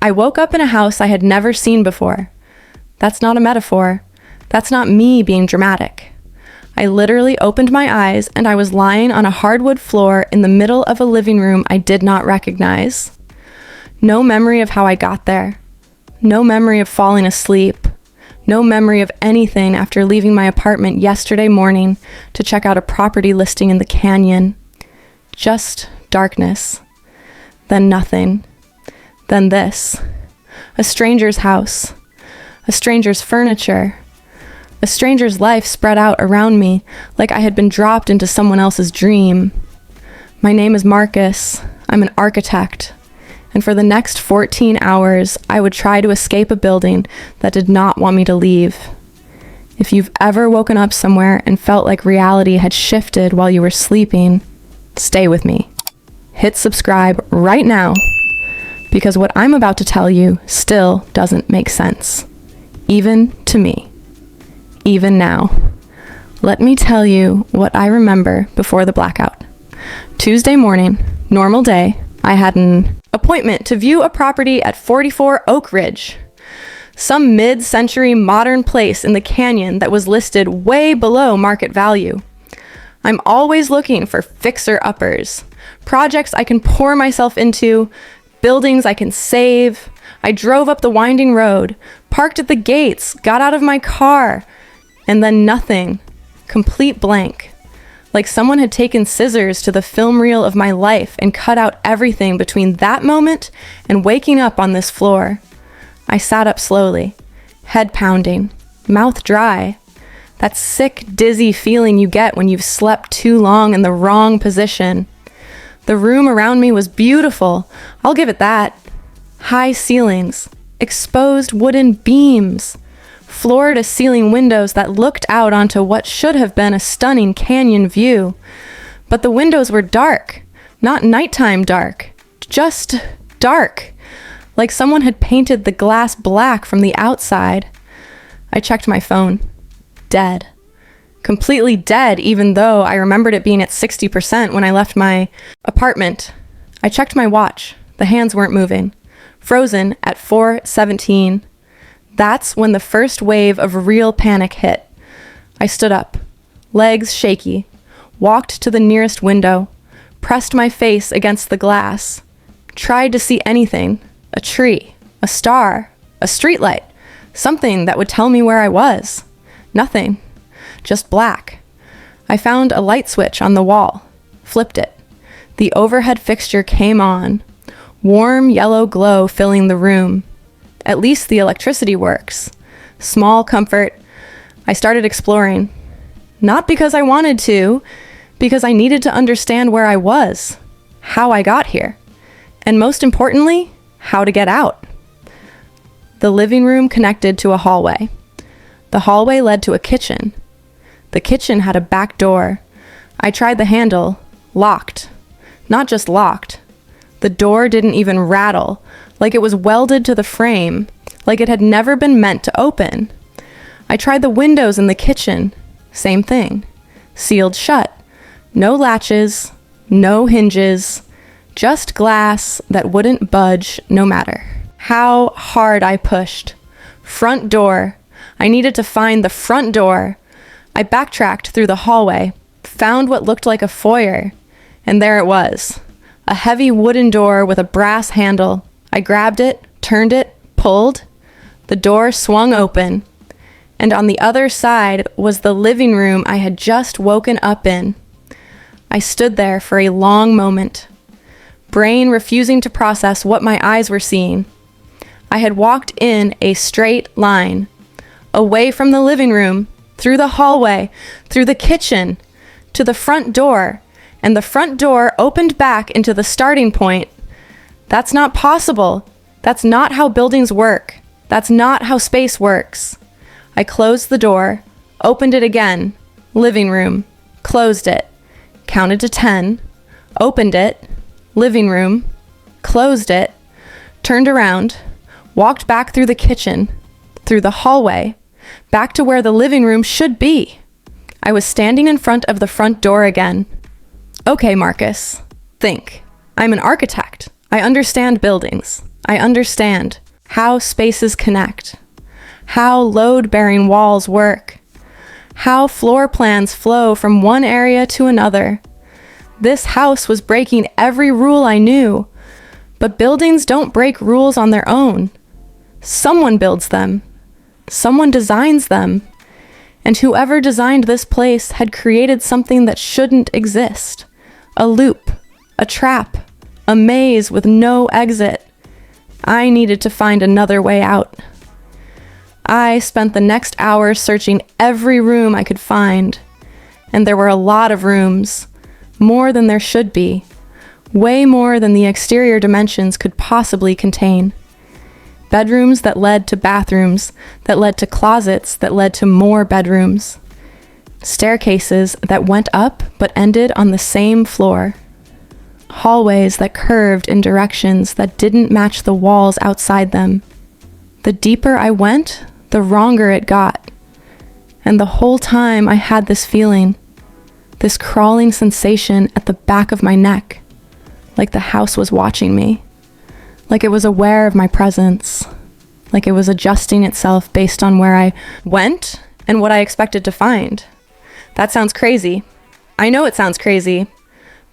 I woke up in a house I had never seen before. That's not a metaphor. That's not me being dramatic. I literally opened my eyes and I was lying on a hardwood floor in the middle of a living room I did not recognize. No memory of how I got there. No memory of falling asleep. No memory of anything after leaving my apartment yesterday morning to check out a property listing in the canyon. Just darkness. Then nothing. Then this. A stranger's house. A stranger's furniture. A stranger's life spread out around me like I had been dropped into someone else's dream. My name is Marcus. I'm an architect. And for the next 14 hours, I would try to escape a building that did not want me to leave. If you've ever woken up somewhere and felt like reality had shifted while you were sleeping, stay with me. Hit subscribe right now, because what I'm about to tell you still doesn't make sense. Even to me. Even now. Let me tell you what I remember before the blackout. Tuesday morning, normal day, I had an appointment to view a property at 44 Oak Ridge, some mid-century modern place in the canyon that was listed way below market value. I'm always looking for fixer-uppers, projects I can pour myself into, buildings I can save. I drove up the winding road, parked at the gates, got out of my car, and then nothing. Complete blank. Like someone had taken scissors to the film reel of my life and cut out everything between that moment and waking up on this floor. I sat up slowly, head pounding, mouth dry. That sick, dizzy feeling you get when you've slept too long in the wrong position. The room around me was beautiful, I'll give it that. High ceilings, exposed wooden beams, floor-to-ceiling windows that looked out onto what should have been a stunning canyon view. But the windows were dark, not nighttime dark, just dark, like someone had painted the glass black from the outside. I checked my phone. Dead. Completely dead, even though I remembered it being at 60% when I left my apartment. I checked my watch. The hands weren't moving. Frozen at 4:17. That's when the first wave of real panic hit. I stood up, legs shaky, walked to the nearest window, pressed my face against the glass, tried to see anything, a tree, a star, a streetlight, something that would tell me where I was. Nothing, just black. I found a light switch on the wall, flipped it. The overhead fixture came on, warm yellow glow filling the room. At least the electricity works. Small comfort. I started exploring. Not because I wanted to, because I needed to understand where I was, how I got here, and most importantly, how to get out. The living room connected to a hallway. The hallway led to a kitchen. The kitchen had a back door. I tried the handle. Locked. Not just locked. The door didn't even rattle, like it was welded to the frame, like it had never been meant to open. I tried the windows in the kitchen. Same thing. Sealed shut. No latches, no hinges, just glass that wouldn't budge no matter how hard I pushed. Front door. I needed to find the front door. I backtracked through the hallway, found what looked like a foyer, and there it was. A heavy wooden door with a brass handle. I grabbed it, turned it, pulled. The door swung open, and on the other side was the living room I had just woken up in. I stood there for a long moment, brain refusing to process what my eyes were seeing. I had walked in a straight line, away from the living room, through the hallway, through the kitchen, to the front door, and the front door opened back into the starting point. That's not possible. That's not how buildings work. That's not how space works. I closed the door, opened it again, living room, closed it, counted to 10, opened it, living room, closed it, turned around, walked back through the kitchen, through the hallway, back to where the living room should be. I was standing in front of the front door again. Okay, Marcus, think. I'm an architect. I understand buildings. I understand how spaces connect, how load-bearing walls work, how floor plans flow from one area to another. This house was breaking every rule I knew, but buildings don't break rules on their own. Someone builds them. Someone designs them. And whoever designed this place had created something that shouldn't exist. A loop, a trap, a maze with no exit. I needed to find another way out. I spent the next hour searching every room I could find. And there were a lot of rooms, more than there should be, way more than the exterior dimensions could possibly contain. Bedrooms that led to bathrooms, that led to closets, that led to more bedrooms. Staircases that went up but ended on the same floor. Hallways that curved in directions that didn't match the walls outside them. The deeper I went, the wronger it got. And the whole time I had this feeling, this crawling sensation at the back of my neck, like the house was watching me. Like it was aware of my presence, like it was adjusting itself based on where I went and what I expected to find. That sounds crazy. I know it sounds crazy,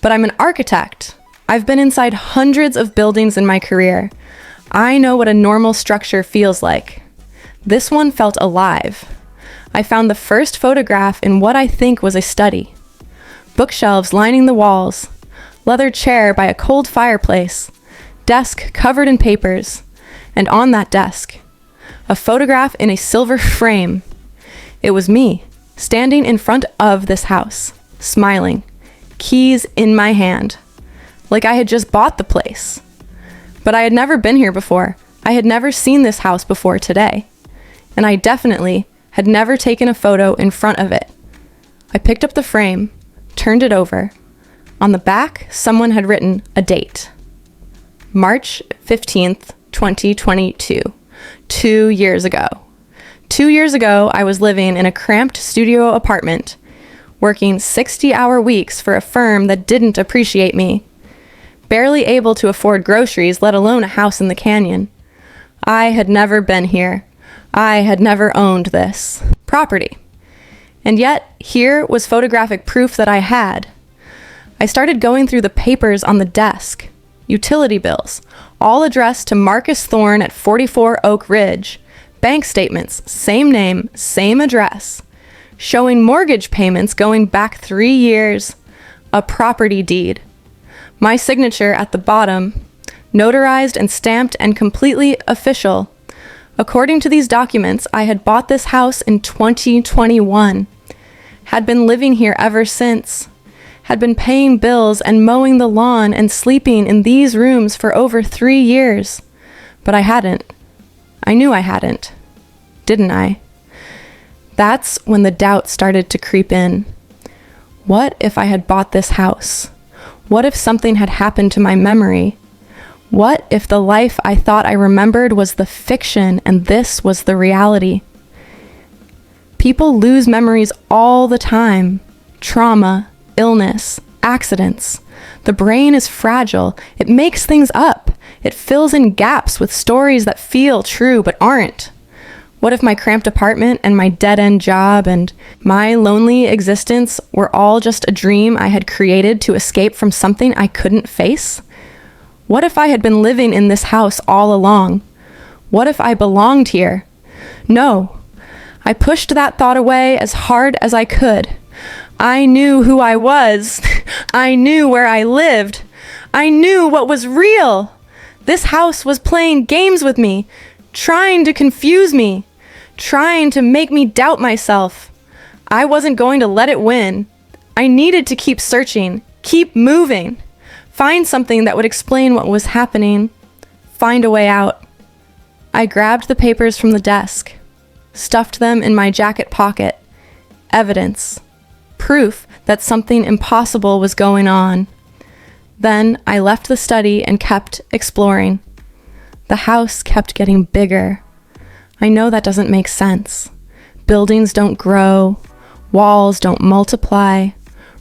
but I'm an architect. I've been inside hundreds of buildings in my career. I know what a normal structure feels like. This one felt alive. I found the first photograph in what I think was a study. Bookshelves lining the walls, leather chair by a cold fireplace, desk covered in papers, and on that desk, a photograph in a silver frame. It was me, standing in front of this house, smiling, keys in my hand, like I had just bought the place. But I had never been here before. I had never seen this house before today, and I definitely had never taken a photo in front of it. I picked up the frame, turned it over. On the back, someone had written a date. March 15th, 2022, 2 years ago. 2 years ago, I was living in a cramped studio apartment, working 60-hour weeks for a firm that didn't appreciate me, barely able to afford groceries, let alone a house in the canyon. I had never been here. I had never owned this property. And yet, here was photographic proof that I had. I started going through the papers on the desk. Utility bills, all addressed to Marcus Thorne at 44 Oak Ridge. Bank statements, same name, same address. Showing mortgage payments going back 3 years. A property deed. My signature at the bottom, notarized and stamped and completely official. According to these documents, I had bought this house in 2021. Had been living here ever since. Had been paying bills and mowing the lawn and sleeping in these rooms for over 3 years. But I hadn't. I knew I hadn't. Didn't I? That's when the doubt started to creep in. What if I had bought this house? What if something had happened to my memory? What if the life I thought I remembered was the fiction and this was the reality? People lose memories all the time. Trauma, illness, accidents. The brain is fragile. It makes things up. It fills in gaps with stories that feel true but aren't. What if my cramped apartment and my dead-end job and my lonely existence were all just a dream I had created to escape from something I couldn't face? What if I had been living in this house all along? What if I belonged here? No. I pushed that thought away as hard as I could. I knew who I was. I knew where I lived. I knew what was real. This house was playing games with me, trying to confuse me, trying to make me doubt myself. I wasn't going to let it win. I needed to keep searching, keep moving, find something that would explain what was happening, find a way out. I grabbed the papers from the desk, stuffed them in my jacket pocket. Evidence. Proof that something impossible was going on. Then I left the study and kept exploring. The house kept getting bigger. I know that doesn't make sense. Buildings don't grow. Walls don't multiply.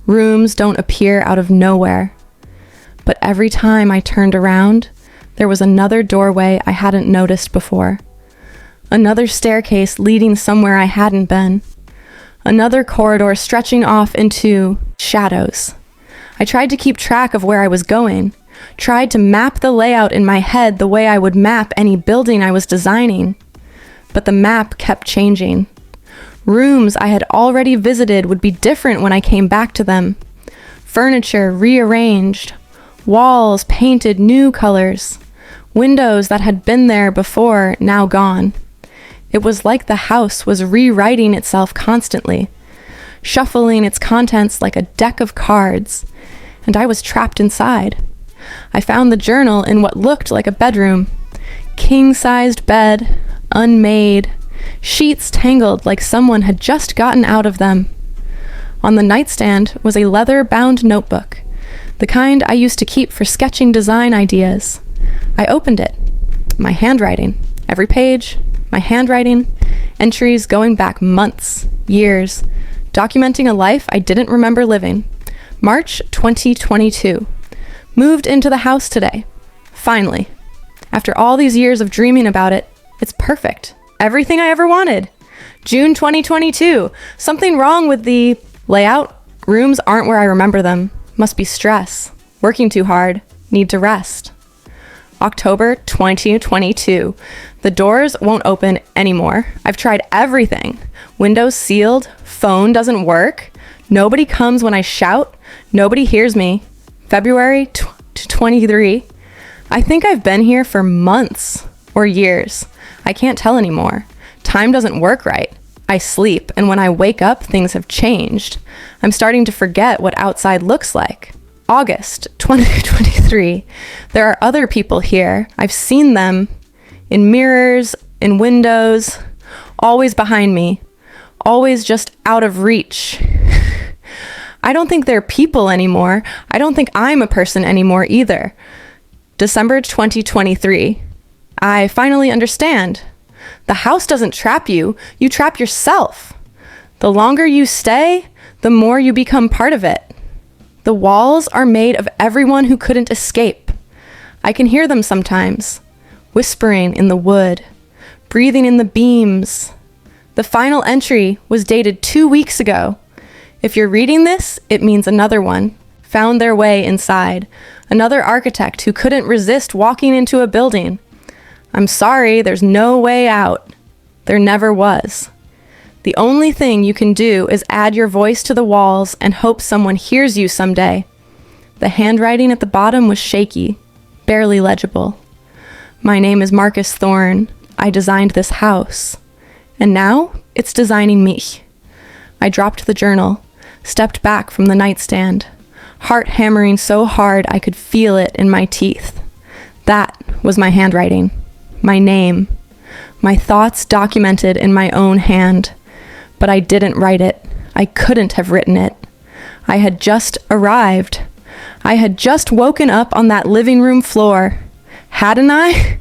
Rooms don't appear out of nowhere. But every time I turned around, there was another doorway I hadn't noticed before. Another staircase leading somewhere I hadn't been. Another corridor stretching off into shadows. I tried to keep track of where I was going, tried to map the layout in my head the way I would map any building I was designing. But the map kept changing. Rooms I had already visited would be different when I came back to them. Furniture rearranged, walls painted new colors, windows that had been there before now gone. It was like the house was rewriting itself constantly, shuffling its contents like a deck of cards, and I was trapped inside. I found the journal in what looked like a bedroom. King-sized bed, unmade, sheets tangled like someone had just gotten out of them. On the nightstand was a leather-bound notebook, the kind I used to keep for sketching design ideas. I opened it. My handwriting. Every page, my handwriting. Entries going back months, years, documenting a life I didn't remember living. March 2022. Moved into the house today. Finally. After all these years of dreaming about it, it's perfect. Everything I ever wanted. June 2022. Something wrong with the layout? Rooms aren't where I remember them. Must be stress. Working too hard. Need to rest. October 2022. The doors won't open anymore. I've tried everything. Windows sealed. Phone doesn't work. Nobody comes when I shout. Nobody hears me. February 23. I think I've been here for months or years. I can't tell anymore. Time doesn't work right. I sleep, and when I wake up, things have changed. I'm starting to forget what outside looks like. August 2023. There are other people here. I've seen them in mirrors, in windows, always behind me, always just out of reach. I don't think they're people anymore. I don't think I'm a person anymore either. December 2023. I finally understand. The house doesn't trap you, you trap yourself. The longer you stay, the more you become part of it. The walls are made of everyone who couldn't escape. I can hear them sometimes, whispering in the wood, breathing in the beams. The final entry was dated 2 weeks ago. If you're reading this, it means another one found their way inside. Another architect who couldn't resist walking into a building. I'm sorry, there's no way out. There never was. The only thing you can do is add your voice to the walls and hope someone hears you someday. The handwriting at the bottom was shaky, barely legible. My name is Marcus Thorne. I designed this house. And now it's designing me. I dropped the journal, stepped back from the nightstand, heart hammering so hard I could feel it in my teeth. That was my handwriting. My name, my thoughts documented in my own hand. But I didn't write it. I couldn't have written it. I had just arrived. I had just woken up on that living room floor. Hadn't I?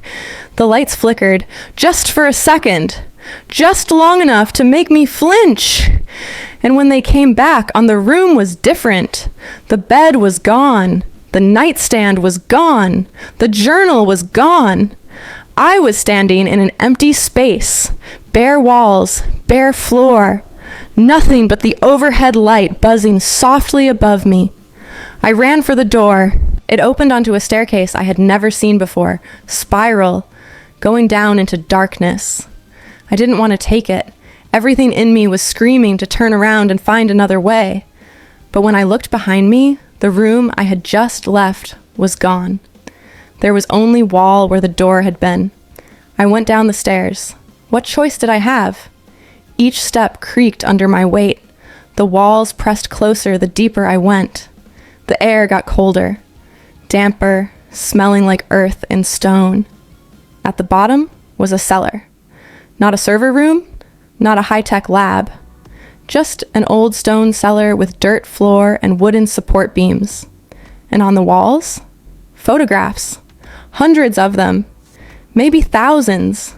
The lights flickered, just for a second, just long enough to make me flinch. And when they came back on, the room was different. The bed was gone. The nightstand was gone. The journal was gone. I was standing in an empty space, bare walls, bare floor, nothing but the overhead light buzzing softly above me. I ran for the door. It opened onto a staircase I had never seen before, spiral, going down into darkness. I didn't want to take it. Everything in me was screaming to turn around and find another way. But when I looked behind me, the room I had just left was gone. There was only wall where the door had been. I went down the stairs. What choice did I have? Each step creaked under my weight. The walls pressed closer the deeper I went. The air got colder, damper, smelling like earth and stone. At the bottom was a cellar. Not a server room, not a high-tech lab. Just an old stone cellar with dirt floor and wooden support beams. And on the walls, photographs. Hundreds of them, maybe thousands,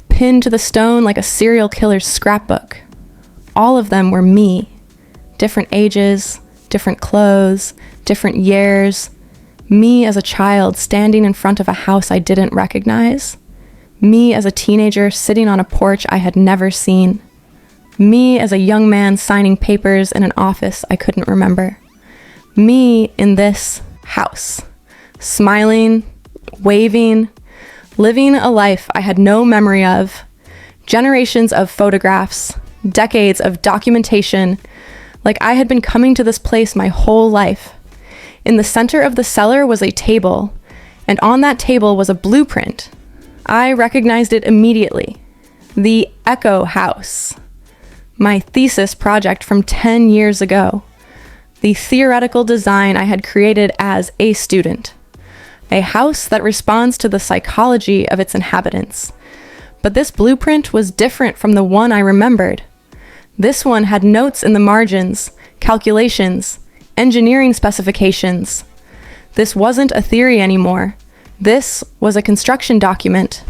pinned to the stone like a serial killer's scrapbook. All of them were me. Different ages, different clothes, different years, Me as a child standing in front of a house I didn't recognize. Me as a teenager sitting on a porch I had never seen. Me as a young man signing papers in an office I couldn't remember. Me in this house, smiling, waving, living a life I had no memory of. Generations of photographs, decades of documentation, like I had been coming to this place my whole life. In the center of the cellar was a table, and on that table was a blueprint. I recognized it immediately. The Echo House. My thesis project from 10 years ago. The theoretical design I had created as a student. A house that responds to the psychology of its inhabitants. But this blueprint was different from the one I remembered. This one had notes in the margins, calculations, engineering specifications. This wasn't a theory anymore. This was a construction document.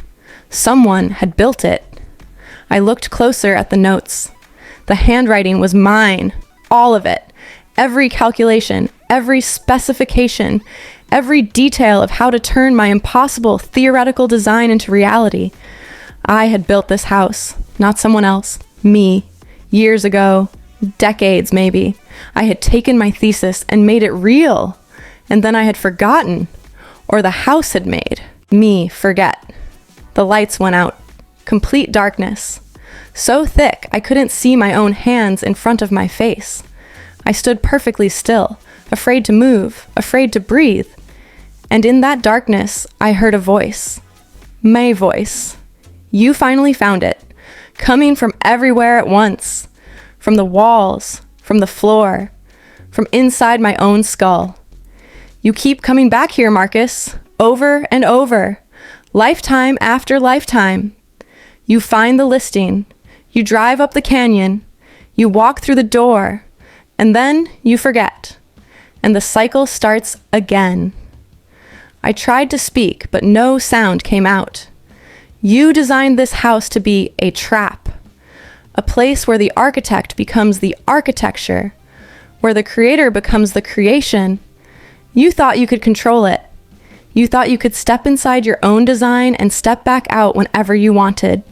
Someone had built it. I looked closer at the notes. The handwriting was mine, all of it. Every calculation, every specification, every detail of how to turn my impossible theoretical design into reality. I had built this house, not someone else, me, years ago, decades maybe. I had taken my thesis and made it real, and then I had forgotten, or the house had made me forget. The lights went out, complete darkness, so thick I couldn't see my own hands in front of my face. I stood perfectly still, afraid to move, afraid to breathe, and in that darkness I heard a voice, my voice. You finally found it, coming from everywhere at once, from the walls, from the floor, from inside my own skull. You keep coming back here, Marcus, over and over, lifetime after lifetime. You find the listing, you drive up the canyon, you walk through the door, and then you forget, and the cycle starts again. I tried to speak, but no sound came out. You designed this house to be a trap, a place where the architect becomes the architecture, where the creator becomes the creation. You thought you could control it. You thought you could step inside your own design and step back out whenever you wanted.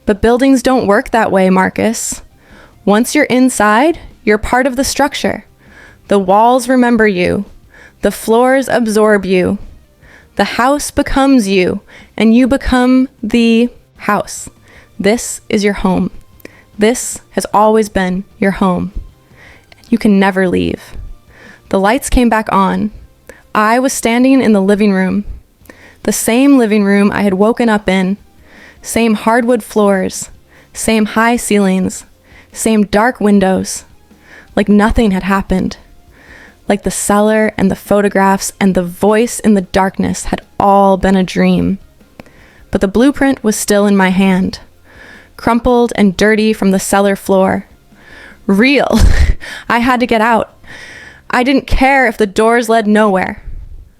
But buildings don't work that way, Marcus. Once you're inside, you're part of the structure. The walls remember you. The floors absorb you. The house becomes you, and you become the house. This is your home. This has always been your home. You can never leave. The lights came back on. I was standing in the living room. The same living room I had woken up in. Same hardwood floors. Same high ceilings. Same dark windows. Like nothing had happened. Like the cellar and the photographs and the voice in the darkness had all been a dream. But the blueprint was still in my hand, crumpled and dirty from the cellar floor. Real. I had to get out. I didn't care if the doors led nowhere.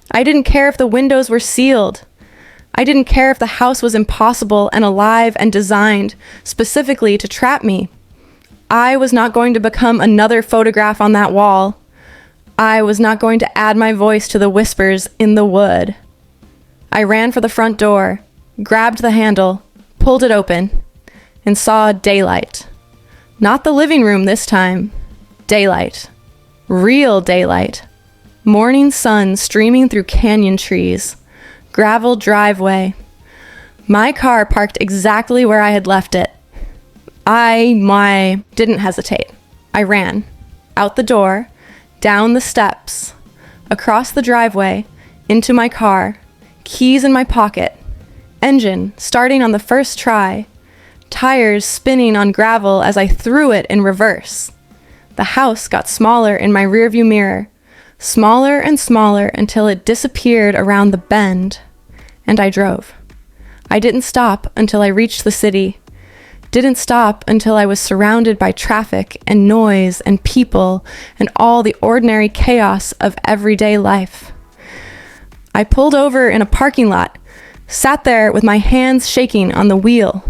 I didn't care if the windows were sealed. I didn't care if the house was impossible and alive and designed specifically to trap me. I was not going to become another photograph on that wall. I was not going to add my voice to the whispers in the wood. I ran for the front door, grabbed the handle, pulled it open, and saw daylight. Not the living room this time. Daylight. Real daylight. Morning sun streaming through canyon trees. Gravel driveway. My car parked exactly where I had left it. I didn't hesitate. I ran. Out the door, down the steps, across the driveway, into my car, keys in my pocket, engine starting on the first try, tires spinning on gravel as I threw it in reverse. The house got smaller in my rearview mirror, smaller and smaller until it disappeared around the bend, and I drove. I didn't stop until I reached the city. Didn't stop until I was surrounded by traffic and noise and people and all the ordinary chaos of everyday life. I pulled over in a parking lot, sat there with my hands shaking on the wheel.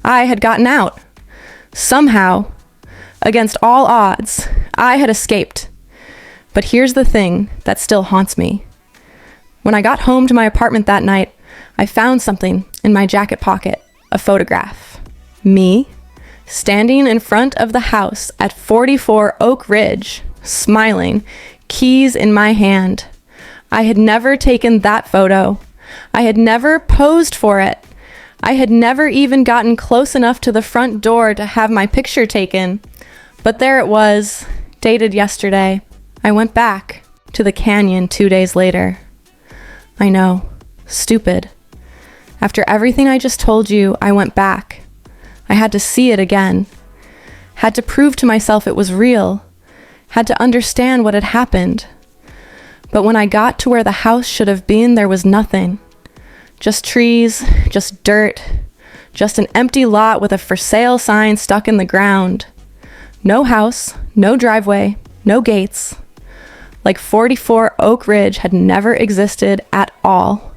I had gotten out. Somehow, against all odds, I had escaped. But here's the thing that still haunts me. When I got home to my apartment that night, I found something in my jacket pocket, a photograph. Me, standing in front of the house at 44 Oak Ridge, smiling, keys in my hand. I had never taken that photo. I had never posed for it. I had never even gotten close enough to the front door to have my picture taken. But there it was, dated yesterday. I went back to the canyon 2 days later. I know, stupid. After everything I just told you, I went back. I had to see it again. Had to prove to myself it was real. Had to understand what had happened. But when I got to where the house should have been, there was nothing. Just trees, just dirt, just an empty lot with a for sale sign stuck in the ground. No house, no driveway, no gates. Like 44 Oak Ridge had never existed at all.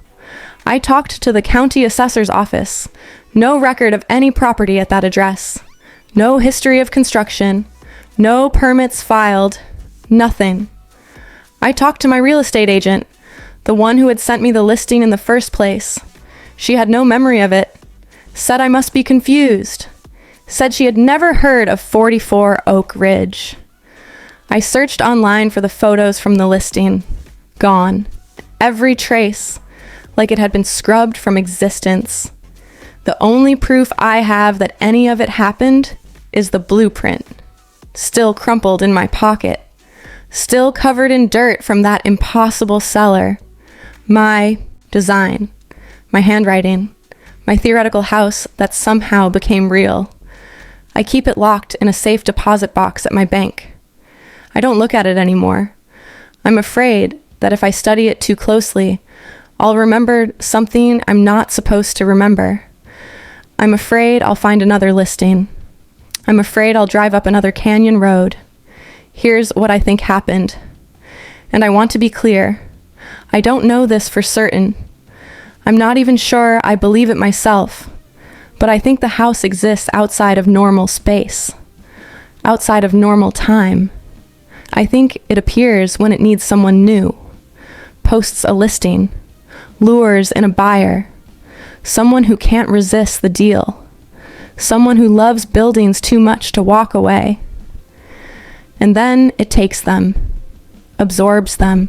I talked to the county assessor's office. No record of any property at that address. No history of construction. No permits filed. Nothing. I talked to my real estate agent, the one who had sent me the listing in the first place. She had no memory of it. Said I must be confused. Said she had never heard of 44 Oak Ridge. I searched online for the photos from the listing. Gone. Every trace, like it had been scrubbed from existence. The only proof I have that any of it happened is the blueprint, still crumpled in my pocket, still covered in dirt from that impossible cellar. My design, my handwriting, my theoretical house that somehow became real. I keep it locked in a safe deposit box at my bank. I don't look at it anymore. I'm afraid that if I study it too closely, I'll remember something I'm not supposed to remember. I'm afraid I'll find another listing. I'm afraid I'll drive up another canyon road. Here's what I think happened. And I want to be clear. I don't know this for certain. I'm not even sure I believe it myself. But I think the house exists outside of normal space, outside of normal time. I think it appears when it needs someone new, posts a listing, lures in a buyer, someone who can't resist the deal, someone who loves buildings too much to walk away. And then it takes them, absorbs them,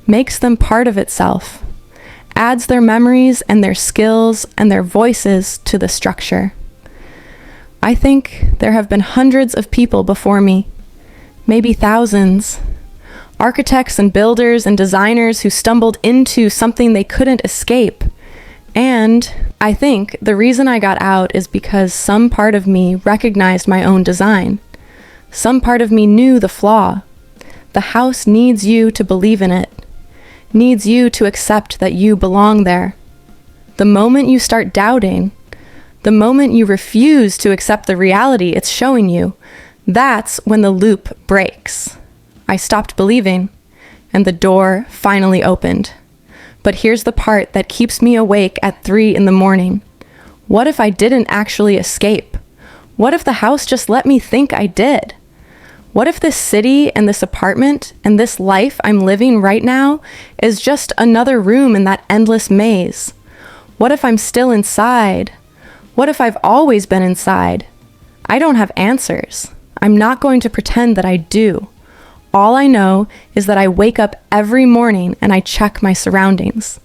makes them part of itself, adds their memories and their skills and their voices to the structure. I think there have been hundreds of people before me, maybe thousands, architects and builders and designers who stumbled into something they couldn't escape. And I think the reason I got out is because some part of me recognized my own design. Some part of me knew the flaw. The house needs you to believe in it, needs you to accept that you belong there. The moment you start doubting, the moment you refuse to accept the reality it's showing you, that's when the loop breaks. I stopped believing, and the door finally opened. But here's the part that keeps me awake at 3 a.m. What if I didn't actually escape? What if the house just let me think I did? What if this city and this apartment and this life I'm living right now is just another room in that endless maze? What if I'm still inside? What if I've always been inside? I don't have answers. I'm not going to pretend that I do. All I know is that I wake up every morning and I check my surroundings.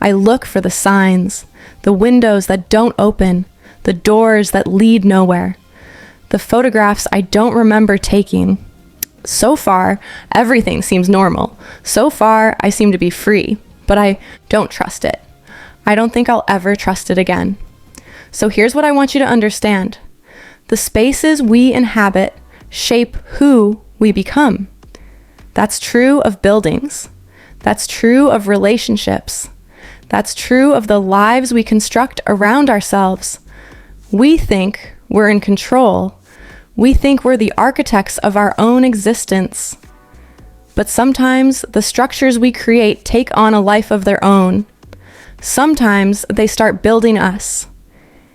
I look for the signs, the windows that don't open, the doors that lead nowhere, the photographs I don't remember taking. So far, everything seems normal. So far, I seem to be free, but I don't trust it. I don't think I'll ever trust it again. So here's what I want you to understand. The spaces we inhabit shape who we become. That's true of buildings. That's true of relationships. That's true of the lives we construct around ourselves. We think we're in control. We think we're the architects of our own existence. But sometimes the structures we create take on a life of their own. Sometimes they start building us.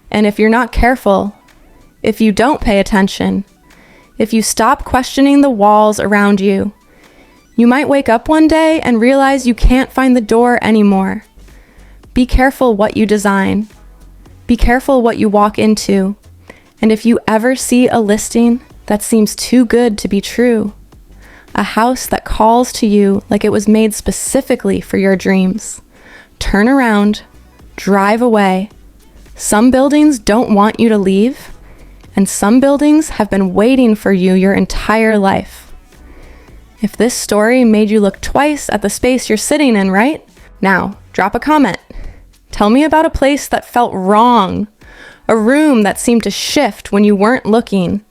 And if you're not careful, if you don't pay attention, if you stop questioning the walls around you, You might wake up one day and realize you can't find the door anymore. Be careful what you design. Be careful what you walk into. And if you ever see a listing that seems too good to be true, a house that calls to you like it was made specifically for your dreams, turn around, drive away. Some buildings don't want you to leave, and some buildings have been waiting for you your entire life. If this story made you look twice at the space you're sitting in, right? Now, drop a comment. Tell me about a place that felt wrong, a room that seemed to shift when you weren't looking,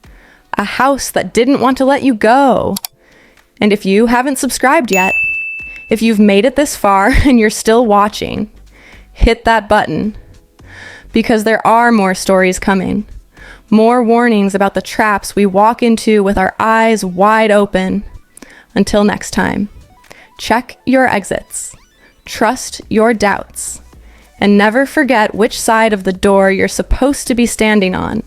a house that didn't want to let you go. And if you haven't subscribed yet, if you've made it this far and you're still watching, hit that button, because there are more stories coming. More warnings about the traps we walk into with our eyes wide open. Until next time, check your exits, trust your doubts, and never forget which side of the door you're supposed to be standing on.